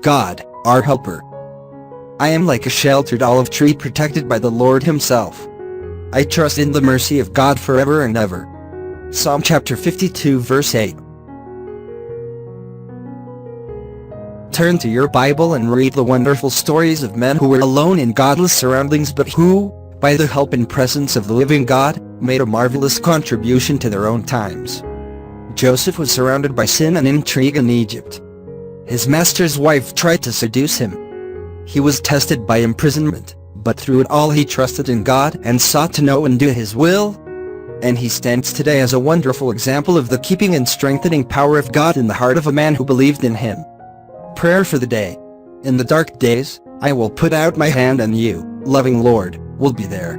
God, our helper. I am like a sheltered olive tree protected by the Lord himself. I trust in the mercy of God forever and ever. Psalm chapter 52 verse 8. Turn to your Bible and read the wonderful stories of men who were alone in godless surroundings but who, by the help and presence of the living God, made a marvelous contribution to their own times. Joseph was surrounded by sin and intrigue in Egypt. His master's wife tried to seduce him. He was tested by imprisonment, but through it all he trusted in God and sought to know and do His will. And he stands today as a wonderful example of the keeping and strengthening power of God in the heart of a man who believed in Him. Prayer for the day. In the dark days, I will put out my hand and you, loving Lord, will be there.